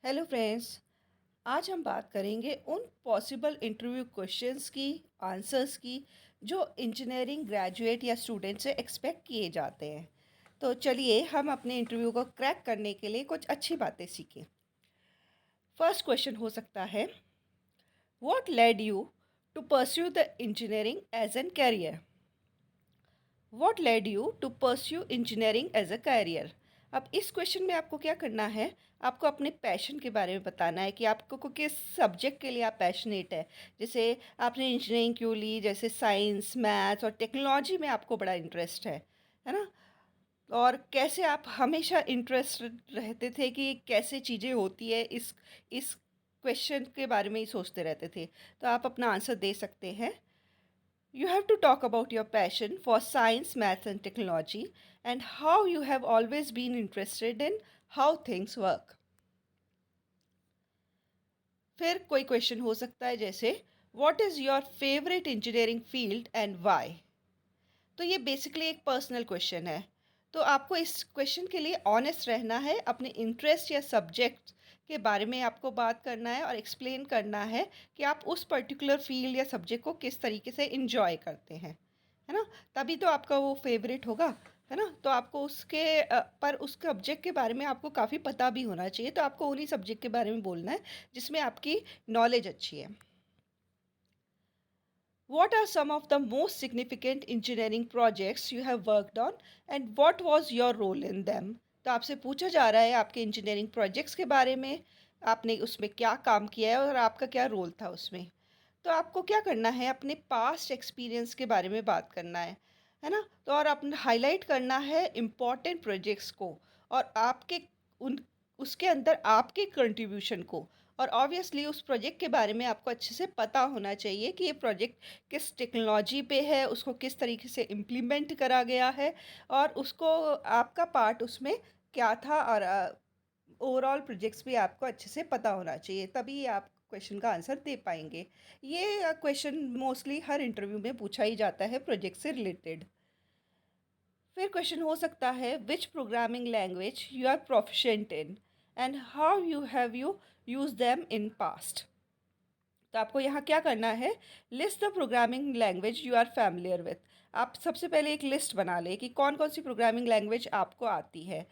Hello friends. आज हम बात करेंगे उन पॉसिबल इंटरव्यू क्वेश्चंस की, आंसर्स की जो इंजीनियरिंग ग्रेजुएट या स्टूडेंट से एक्सपेक्ट किए जाते हैं। तो चलिए हम अपने इंटरव्यू को क्रैक करने के लिए कुछ अच्छी बातें सीखें। फर्स्ट क्वेश्चन हो सकता है, what led you to pursue the engineering as an career. What led you to pursue engineering as a career. अब इस क्वेश्चन में आपको क्या करना है, आपको अपने पैशन के बारे में बताना है कि आपको किस सब्जेक्ट के लिए आप पैशनेट है। जैसे आपने इंजीनियरिंग क्यों ली, जैसे साइंस, मैथ्स और टेक्नोलॉजी में आपको बड़ा इंटरेस्ट है ना। और कैसे आप हमेशा इंटरेस्ट रहते थे कि कैसे चीज़ें होती है, इस क्वेश्चन के बारे में ही सोचते रहते थे। तो आप अपना आंसर दे सकते हैं। You have to talk about your passion for science, math, and technology, and how you have always been interested in how things work. फिर कोई क्वेश्चन हो सकता है जैसे, What is your favorite engineering field and why? तो ये basically एक personal question है। तो आपको इस क्वेश्चन के लिए ऑनेस्ट रहना है, अपने इंटरेस्ट या सब्जेक्ट के बारे में आपको बात करना है और एक्सप्लेन करना है कि आप उस पर्टिकुलर फील्ड या सब्जेक्ट को किस तरीके से इंजॉय करते हैं, है ना। तभी तो आपका वो फेवरेट होगा, है ना। तो आपको उसके पर उस सब्जेक्ट के बारे में आपको काफ़ी पता भी होना चाहिए। तो आपको उन्हीं सब्जेक्ट के बारे में बोलना है जिसमें आपकी नॉलेज अच्छी है। What are some of the most significant engineering projects you have worked on and what was your role in them? तो आपसे पूछा जा रहा है आपके इंजीनियरिंग प्रोजेक्ट्स के बारे में, आपने उसमें क्या काम किया है और आपका क्या रोल था उसमें। तो आपको क्या करना है, अपने पास्ट एक्सपीरियंस के बारे में बात करना है ना। तो और अपने हाईलाइट करना है इम्पॉर्टेंट प्रोजेक्ट्स को और आपके उन उसके अंदर आपके कंट्रीब्यूशन को। और ऑब्वियसली उस प्रोजेक्ट के बारे में आपको अच्छे से पता होना चाहिए कि ये प्रोजेक्ट किस टेक्नोलॉजी पे है, उसको किस तरीके से इम्प्लीमेंट करा गया है और उसको आपका पार्ट उसमें क्या था। और ओवरऑल प्रोजेक्ट्स भी आपको अच्छे से पता होना चाहिए, तभी आप क्वेश्चन का आंसर दे पाएंगे। ये क्वेश्चन मोस्टली हर इंटरव्यू में पूछा ही जाता है प्रोजेक्ट से रिलेटेड। फिर क्वेश्चन हो सकता है, which programming language you are proficient in and how you have you use them in past. तो आपको यहाँ क्या करना है, list the programming language you are familiar with. आप सबसे पहले एक लिस्ट बना लें कि कौन कौन सी प्रोग्रामिंग लैंग्वेज आपको आती है।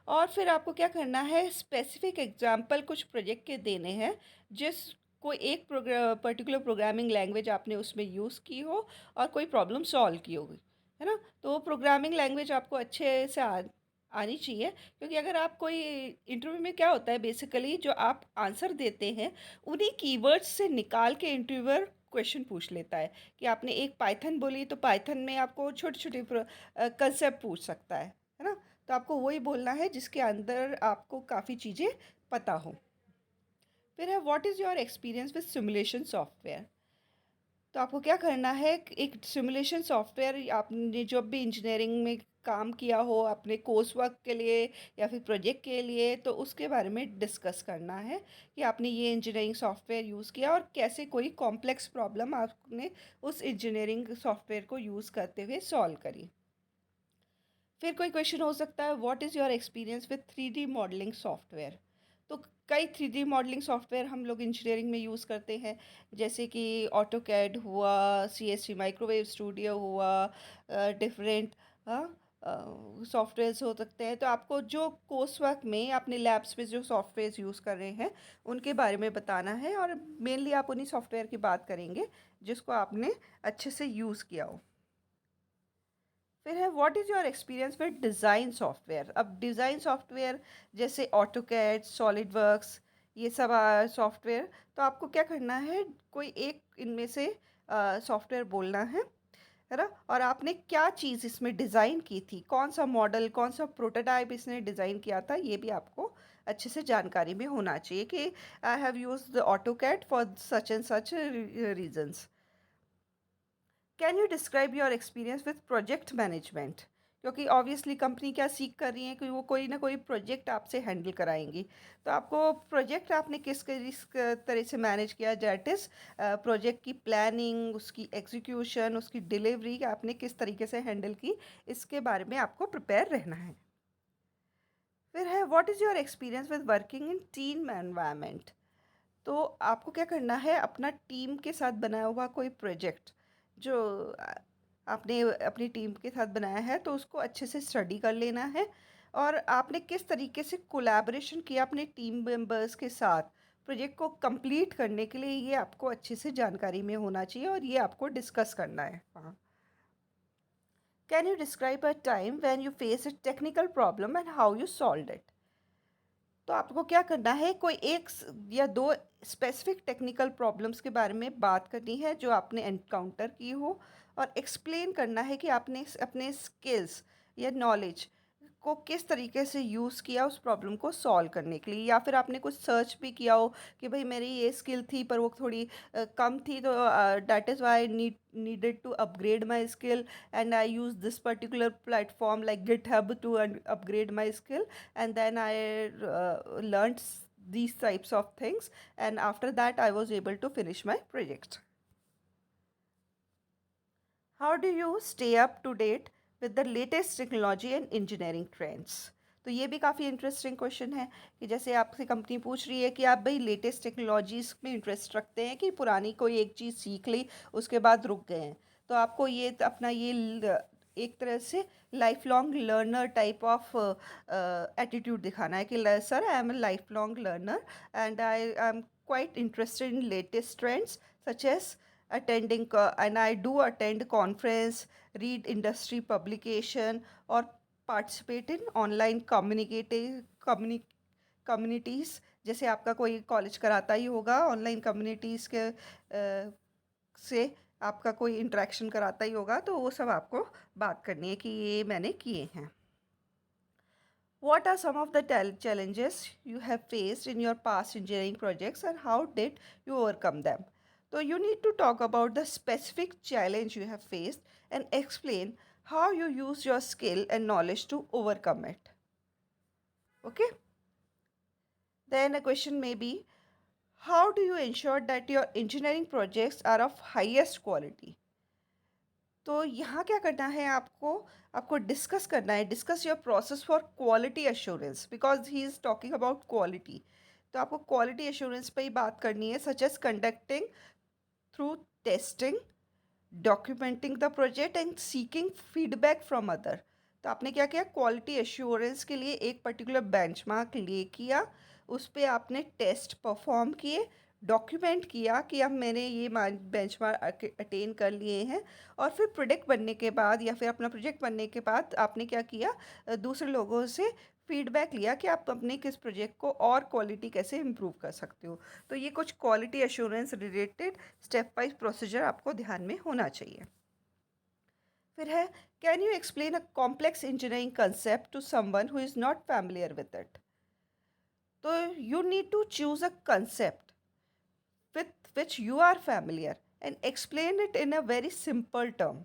और फिर आपको क्या करना है, स्पेसिफिक एग्जाम्पल कुछ प्रोजेक्ट के देने हैं जिस कोई एक पर्टिकुलर प्रोग्रामिंग लैंग्वेज आपने उसमें यूज़ की हो और कोई प्रॉब्लम सॉल्व की होगी, है ना। तो वो प्रोग्रामिंग लैंग्वेज आपको अच्छे से आनी चाहिए, क्योंकि अगर आप कोई इंटरव्यू में क्या होता है, बेसिकली जो आप आंसर देते हैं उन्हीं कीवर्ड्स से निकाल के इंटरव्यूअर क्वेश्चन पूछ लेता है कि आपने एक पाइथन बोली तो पाइथन में आपको छोटे छोटे कंसेप्ट पूछ सकता है ना। तो आपको वही बोलना है जिसके अंदर आपको काफ़ी चीज़ें पता हो। फिर है, what is your experience with simulation software. तो आपको क्या करना है, एक सिमुलेशन सॉफ्टवेयर आपने जब भी इंजीनियरिंग में काम किया हो अपने कोर्स वर्क के लिए या फिर प्रोजेक्ट के लिए, तो उसके बारे में डिस्कस करना है कि आपने ये इंजीनियरिंग सॉफ्टवेयर यूज़ किया और कैसे कोई कॉम्प्लेक्स प्रॉब्लम आपने उस इंजीनियरिंग सॉफ्टवेयर को यूज़ करते हुए सॉल्व करी। फिर कोई क्वेश्चन हो सकता है, what is your experience with 3D modelling software. तो कई 3D मॉडलिंग सॉफ्टवेयर हम लोग इंजीनियरिंग में यूज़ करते हैं, जैसे कि ऑटोकैड हुआ, CSV माइक्रोवेव स्टूडियो हुआ, डिफरेंट सॉफ्टवेयर्स हो सकते हैं। तो आपको जो कोर्स वर्क में अपने लैब्स में जो सॉफ्टवेयर यूज़ कर रहे हैं उनके बारे में बताना है और मेनली आप उन्हीं सॉफ्टवेयर की बात करेंगे जिसको आपने अच्छे से यूज़ किया हो। फिर है, what is your experience with design software. अब डिज़ाइन सॉफ्टवेयर जैसे ऑटोकैड, सॉलिड वर्क्स, ये सब सॉफ्टवेयर। तो आपको क्या करना है, कोई एक इनमें से सॉफ्टवेयर बोलना है ना। और आपने क्या चीज़ इसमें डिज़ाइन की थी, कौन सा मॉडल, कौन सा प्रोटोटाइप इसने डिज़ाइन किया था, ये भी आपको अच्छे से जानकारी में होना चाहिए कि I have use the AutoCAD for such and such reasons. Can you describe your experience with project management. क्योंकि ऑब्वियसली कंपनी क्या सीख कर रही है कि वो कोई ना कोई प्रोजेक्ट आपसे हैंडल कराएंगी। तो आपको प्रोजेक्ट आपने किस तरह से मैनेज किया, दैट इज़ प्रोजेक्ट की प्लानिंग, उसकी एग्जीक्यूशन, उसकी डिलीवरी आपने किस तरीके से हैंडल की, इसके बारे में आपको प्रिपेयर रहना है। फिर है what is your experience with working in team environment. तो आपको क्या करना है, अपना टीम के साथ बनाया हुआ कोई प्रोजेक्ट जो आपने अपनी टीम के साथ बनाया है, तो उसको अच्छे से स्टडी कर लेना है। और आपने किस तरीके से कोलैबोरेशन किया अपने टीम मेंबर्स के साथ प्रोजेक्ट को कंप्लीट करने के लिए, ये आपको अच्छे से जानकारी में होना चाहिए और ये आपको डिस्कस करना है वहाँ। Can you describe a time when you face a technical problem and how you solve it. तो आपको क्या करना है, कोई एक या दो स्पेसिफिक टेक्निकल प्रॉब्लम्स के बारे में बात करनी है जो आपने एनकाउंटर की हो, और एक्सप्लेन करना है कि आपने अपने स्किल्स या नॉलेज को किस तरीके से यूज़ किया उस प्रॉब्लम को सॉल्व करने के लिए, या फिर आपने कुछ सर्च भी किया हो कि भाई मेरी ये स्किल थी पर वो थोड़ी कम थी, तो that is why needed to upgrade my skill, and I use this particular platform like GitHub to upgrade my skill, and then I learned these types of things, and after that I was able to finish my project. How do you stay up to date with the latest technology and engineering trends? तो ये भी काफ़ी interesting question है कि जैसे आपसे company पूछ रही है कि आप भाई लेटेस्ट टेक्नोलॉजीज़ में इंटरेस्ट रखते हैं कि पुरानी कोई एक चीज़ सीख ली उसके बाद रुक गए हैं। तो आपको ये अपना ये एक तरह से life long learner type of attitude दिखाना है कि sir I am a life long learner and I am quite interested in latest trends such as attending and I do attend conference, read industry publication, or participate in online communities। जैसे आपका कोई college कराता ही होगा, online communities के से आपका कोई interaction कराता ही होगा, तो वो सब आपको बात करनी है कि ये मैंने किए हैं। What are some of the challenges you have faced in your past engineering projects and how did you overcome them? So you need to talk about the specific challenge you have faced and explain how you use your skill and knowledge to overcome it. Okay? Then a question may be, how do you ensure that your engineering projects are of highest quality? तो यहाँ क्या करना है आपको, आपको discuss करना है, discuss your process for quality assurance because he is talking about quality. तो आपको क्वालिटी एश्योरेंस पे ही बात करनी है, such as conducting through testing, documenting the project and seeking feedback from other. तो आपने क्या किया, क्वालिटी एश्योरेंस के लिए एक पर्टिकुलर बेंचमार्क ले किया, उस पे आपने टेस्ट परफॉर्म किए, डॉक्यूमेंट किया कि अब मैंने ये बेंचमार्क अटेन कर लिए हैं, और फिर प्रोडक्ट बनने के बाद या फिर अपना प्रोजेक्ट बनने के बाद आपने क्या किया, दूसरे लोगों से फीडबैक लिया कि आप अपने किस प्रोजेक्ट को और क्वालिटी कैसे इम्प्रूव कर सकते हो। तो ये कुछ quality assurance related step wise procedure आपको ध्यान में होना चाहिए। फिर है, can you explain a complex engineering concept to someone who is not familiar with it. तो you need to choose a concept with which you are familiar and explain it in a very simple term।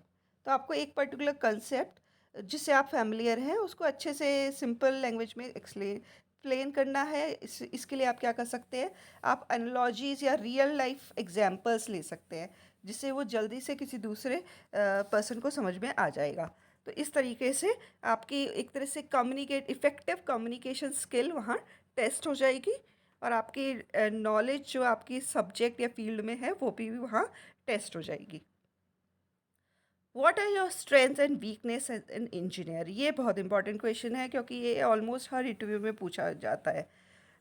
तो आपको एक particular concept जिससे आप familiar हैं उसको अच्छे से सिंपल लैंग्वेज में एक्सप्लेन करना है। इसके लिए आप क्या कर सकते हैं, आप एनालॉजीज या रियल लाइफ एग्जांपल्स ले सकते हैं जिससे वो जल्दी से किसी दूसरे पर्सन को समझ में आ जाएगा। तो इस तरीके से आपकी एक तरह से कम्युनिकेट इफ़ेक्टिव कम्युनिकेशन स्किल वहाँ टेस्ट हो जाएगी, और आपकी नॉलेज जो आपकी सब्जेक्ट या फील्ड में है वो भी वहाँ टेस्ट हो जाएगी। What are your strengths and weakness as an engineer. ये बहुत इंपॉर्टेंट क्वेश्चन है क्योंकि ये ऑलमोस्ट हर इंटरव्यू में पूछा जाता है।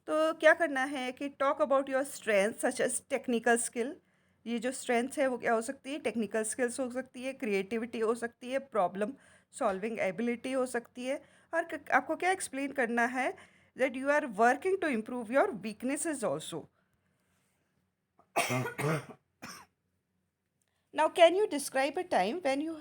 तो क्या करना है कि talk about your strength such as technical skill. ये जो स्ट्रेंथ्स है वो क्या हो सकती है, टेक्निकल स्किल्स हो सकती है, क्रिएटिविटी हो सकती है, प्रॉब्लम सॉल्विंग एबिलिटी हो सकती है, और आपको क्या एक्सप्लेन करना है that you are working to improve your weaknesses also। Now, can you describe a time when you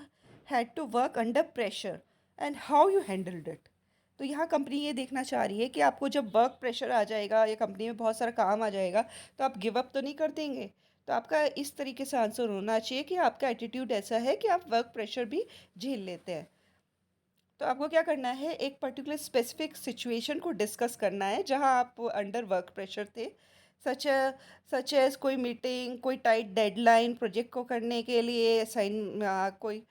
had to work under pressure and how you handled it? तो यहाँ कंपनी ये देखना चाह रही है कि आपको जब वर्क प्रेशर आ जाएगा या कंपनी में बहुत सारा काम आ जाएगा तो आप गिव अप तो नहीं कर देंगे। तो आपका इस तरीके से आंसर होना चाहिए कि आपका एटीट्यूड ऐसा है कि आप वर्क प्रेशर भी झेल लेते हैं। तो आपको क्या करना है, एक पर्टिकुलर स्पेसिफिक सिचुएशन को डिस्कस करना है जहां आप अंडर वर्क प्रेशर थे। सच सच एज कोई मीटिंग, कोई टाइट डेडलाइन प्रोजेक्ट को करने के लिए, कोई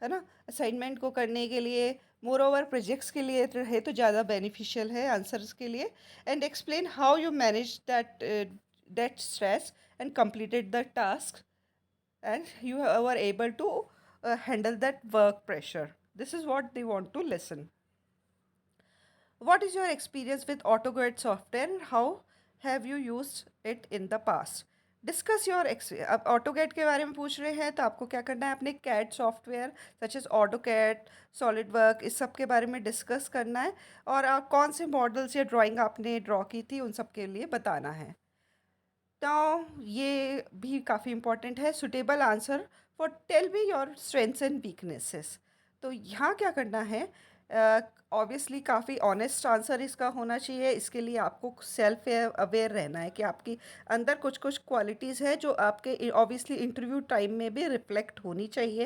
है ना, असाइनमेंट को करने के लिए, मोर ओवर प्रोजेक्ट्स के लिए रहे तो ज़्यादा बेनिफिशियल है आंसर्स के लिए। And explain how you manage that stress and completed the task, and you were able to handle that work pressure. This is what they want to listen. What is your experience with AutoCAD software and how have you used it in the past? Discuss your अब AutoCAD के बारे में पूछ रहे हैं तो आपको क्या करना है, अपने CAD software such as AutoCAD, solid work, इस सब के बारे में डिस्कस करना है। और कौन से मॉडल्स या ड्राइंग आपने ड्रॉ की थी उन सब के लिए बताना है। तो ये भी काफ़ी इम्पोर्टेंट है। Suitable answer for tell me your strengths and weaknesses. तो यहाँ क्या करना है, ऑब्वियसली काफ़ी ऑनेस्ट आंसर इसका होना चाहिए। इसके लिए आपको सेल्फ अवेयर रहना है कि आपकी अंदर कुछ कुछ क्वालिटीज़ है जो आपके ऑब्वियसली इंटरव्यू टाइम में भी रिफ्लेक्ट होनी चाहिए,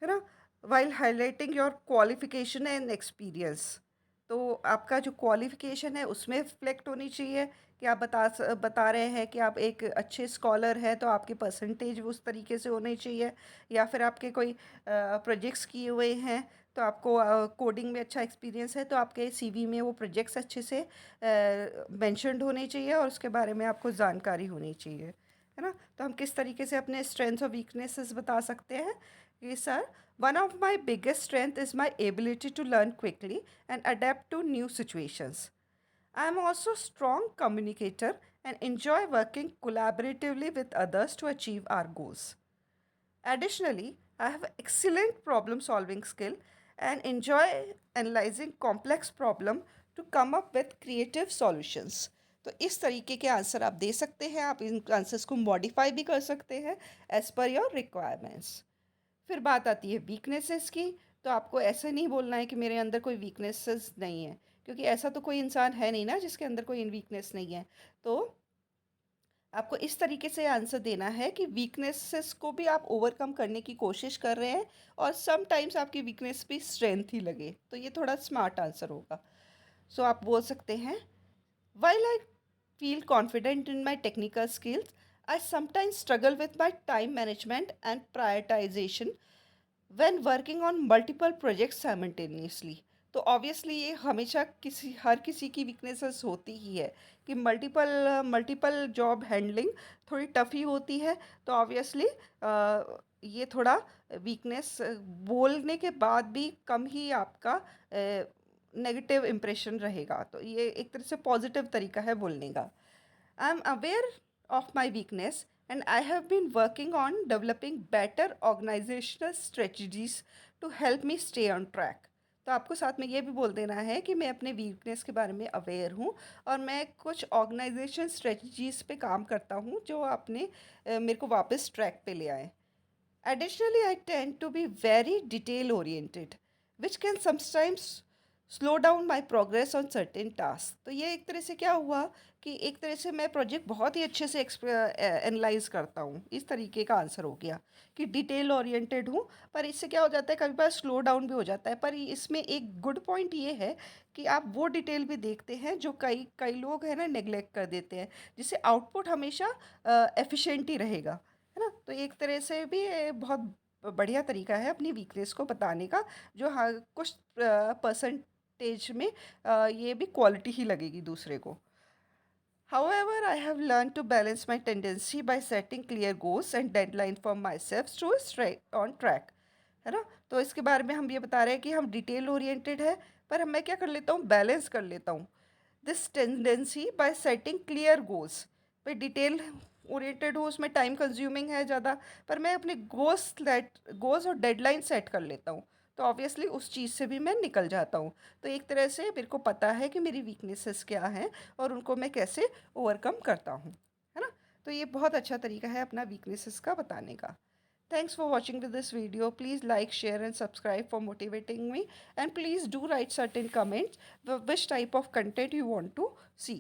है ना। While highlighting your qualification and experience, तो आपका जो क्वालिफिकेशन है उसमें रिफ्लेक्ट होनी चाहिए कि आप बता रहे हैं कि आप एक अच्छे स्कॉलर हैं, तो आपके परसेंटेज उस तरीके से होने चाहिए। या फिर आपके कोई प्रोजेक्ट्स किए हुए हैं तो आपको कोडिंग में अच्छा एक्सपीरियंस है तो आपके सीवी में वो प्रोजेक्ट्स अच्छे से मेंशन्ड होने चाहिए और उसके बारे में आपको जानकारी होनी चाहिए, है ना। तो हम किस तरीके से अपने स्ट्रेंथ्स और वीकनेसेस बता सकते हैं कि sir, one of my biggest strength is my ability to learn quickly and adapt to new situations. I am also a strong communicator and enjoy working collaboratively with others to achieve our goals. Additionally, I have excellent problem solving skill and enjoy analyzing complex problem to come up with creative solutions. तो इस तरीके के answer आप दे सकते हैं। आप इन answers को modify भी कर सकते हैं एज पर योर रिक्वायरमेंट्स। फिर बात आती है वीकनेसेस की। तो आपको ऐसा नहीं बोलना है कि मेरे अंदर कोई वीकनेसेस नहीं है, क्योंकि ऐसा तो कोई इंसान है नहीं ना जिसके अंदर कोई वीकनेस नहीं है। तो आपको इस तरीके से आंसर देना है कि वीकनेसेस को भी आप ओवरकम करने की कोशिश कर रहे हैं और समटाइम्स आपकी वीकनेस भी स्ट्रेंथ ही लगे, तो ये थोड़ा स्मार्ट आंसर होगा। सो आप बोल सकते हैं, while I feel confident in my technical skills, I sometimes struggle with my time management and prioritization when working on multiple projects simultaneously. तो ऑब्वियसली ये हमेशा हर किसी की वीकनेसेस होती ही है कि मल्टीपल मल्टीपल जॉब हैंडलिंग थोड़ी टफ ही होती है। तो ऑब्वियसली ये थोड़ा वीकनेस बोलने के बाद भी कम ही आपका नेगेटिव इम्प्रेशन रहेगा, तो ये एक तरह से पॉजिटिव तरीका है बोलने का। I am aware of my weakness and I have been working on developing better organizational strategies to help me stay on track. तो आपको साथ में ये भी बोल देना है कि मैं अपने वीकनेस के बारे में अवेयर हूँ और मैं कुछ ऑर्गेनाइजेशन स्ट्रेटजीज पे काम करता हूँ जो अपने मेरे को वापस ट्रैक पे ले आए। Additionally, I tend to be very detail oriented, which can sometimes slow down my progress on certain task. तो ये एक तरह से क्या हुआ कि एक तरह से मैं प्रोजेक्ट बहुत ही अच्छे से एनालाइज करता हूँ, इस तरीके का आंसर हो गया कि डिटेल ओरिएंटेड हूँ। पर इससे क्या हो जाता है, कभी बार स्लो डाउन भी हो जाता है। पर इसमें एक गुड पॉइंट ये है कि आप वो डिटेल भी देखते हैं जो कई कई लोग हैं ना नेग्लेक्ट कर देते हैं, जिससे आउटपुट हमेशा एफिशिएंट ही रहेगा, है ना। तो एक तरह से भी ये बहुत बढ़िया तरीका है अपनी वीकनेस को बताने का, जो हाँ कुछ परसेंटेज में ये भी क्वालिटी ही लगेगी दूसरे को। However, I have learned to balance my tendency by setting clear goals and deadline for myself to stay on track, है ना। तो इसके बारे में हम ये बता रहे हैं कि हम डिटेल ओरिएंटेड है, पर मैं क्या कर लेता हूँ, बैलेंस कर लेता हूँ this tendency bye setting clear goals. भाई डिटेल ओरिएंटेड हो, उसमें टाइम कंज्यूमिंग है ज़्यादा, पर मैं अपने गोल्स और डेडलाइन सेट कर लेता हूँ, तो ऑब्वियसली उस चीज़ से भी मैं निकल जाता हूँ। तो एक तरह से मेरे को पता है कि मेरी वीकनेसेस क्या हैं और उनको मैं कैसे ओवरकम करता हूँ, है ना। तो ये बहुत अच्छा तरीका है अपना वीकनेसेस का बताने का। Thanks for watching this video. Please like, share and subscribe for motivating me. And please do write certain comments which type of content you want to see.